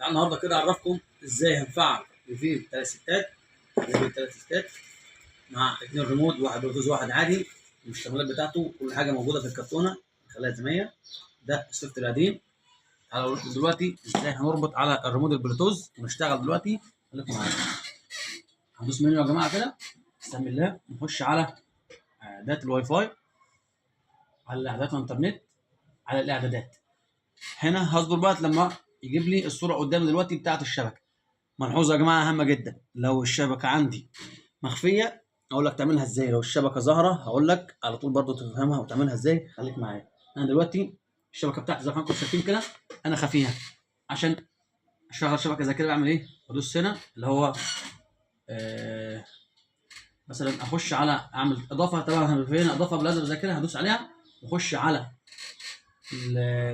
تعالوا النهارده كده اعرفكم ازاي هنفعل ريفيل 3 ستات مع 2 ريموت، واحد بلوتوث واحد عادي. المشتملات بتاعته كل حاجه موجوده في الكرتونه، خليها زي ما هي. ده السوفت القديم. تعالوا اقول لكم دلوقتي ازاي هنربط على الريموت البلوتوث ونشتغل دلوقتي. خليكم معايا. هندوس منيو يا جماعه كده، بسم الله، نخش على اعدادات الواي فاي، على اعدادات الانترنت، على الاعدادات. هنا هصبر بقى لما يجيب لي الصوره قدامي دلوقتي بتاعه الشبكه. ملحوظه يا جماعه هامه جدا، لو الشبكه عندي مخفيه اقول لك تعملها ازاي، لو الشبكه ظاهره هقول لك على طول برضو تفهمها وتعملها ازاي. خليك معايا. انا دلوقتي الشبكه بتاعتي زي ما انتم شايفين كده انا خافيها. عشان اشغل شبكه زي كده بعمل ايه؟ بدوس هنا اللي هو مثلا اخش على اعمل اضافه. طبعا فين اضافه بالازرق زي كده هدوس عليها واخش على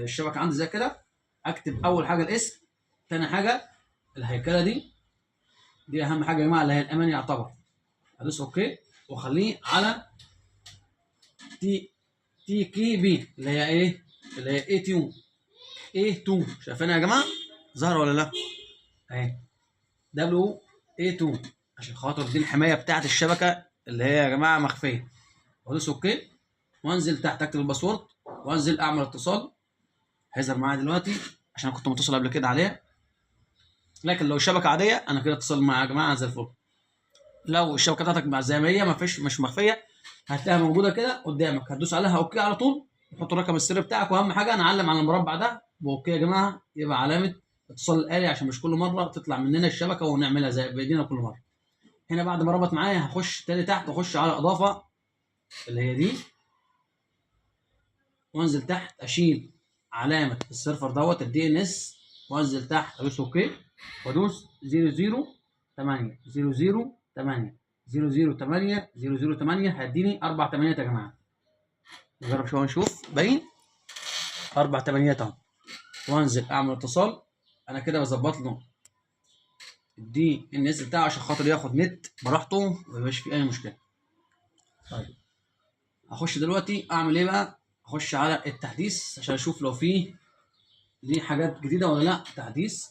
الشبكه عندي زي كده، اكتب اول حاجه الاسم، ثاني حاجه الهيكله دي اهم حاجه يا جماعه اللي هي الامان يعتبر. هدوس اوكي واخليه على تي كي بي اللي هي ايه؟ اللي هي اي تيون اي 2. شايفينها يا جماعه؟ ظاهره ولا لا؟ اهي دبليو اي 2 عشان خاطر دي الحمايه بتاعت الشبكه اللي هي يا جماعه مخفيه. وادوس اوكي وانزل تحت اكتب الباسورد وانزل اعمل اتصال. هيظهر معايا دلوقتي عشان كنت متصل قبل كده عليها. لكن لو الشبكه عاديه انا كده اتصل مع يا جماعه زي الفل. لو الشبكه بتاعتك زي ما هي مش مخفيه هتلاقيها موجوده كده قدامك، هتدوس عليها اوكي على طول، تحط الرقم السري بتاعك، واهم حاجه نعلم على المربع ده باوكي يا جماعه، يبقى علامه اتصال الالي عشان مش كل مره تطلع مننا الشبكه ونعملها زي بايدينا كل مره. هنا بعد ما ربط معايا هخش تاني تحت واخش على اضافه اللي هي دي، وانزل تحت اشيل علامه السيرفر دوت الدي ان اس، وانزل تحت ادوس اوكي وادوس 008 008 008 008 هيديني 4 8 يا جماعه. نجرب شويه نشوف باين 4 8 اهو، وانزل اعمل اتصال. انا كده بظبط له الدي ان اس بتاعه عشان خاطر ياخد نت براحته وما يبقاش فيه اي مشكله. طيب هخش دلوقتي اعمل ايه بقى؟ اخش على التحديث عشان اشوف لو فيه دي حاجات جديده ولا لا. تحديث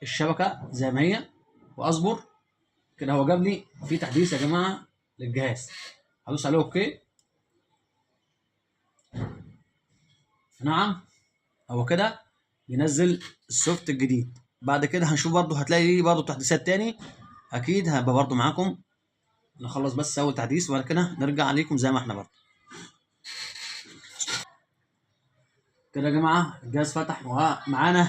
الشبكه زي ما هي، واصبر كده. هو جاب لي في تحديث يا جماعه للجهاز، هدوس عليه اوكي. نعم هو كده ينزل السوفت الجديد. بعد كده هنشوف برضو هتلاقي ليه برضو تحديثات تاني، اكيد هبقى برضو معاكم. نخلص بس اول تحديث وبعد كده نرجع عليكم زي ما احنا برضو كده يا جماعه. الجهاز فتح ومعانا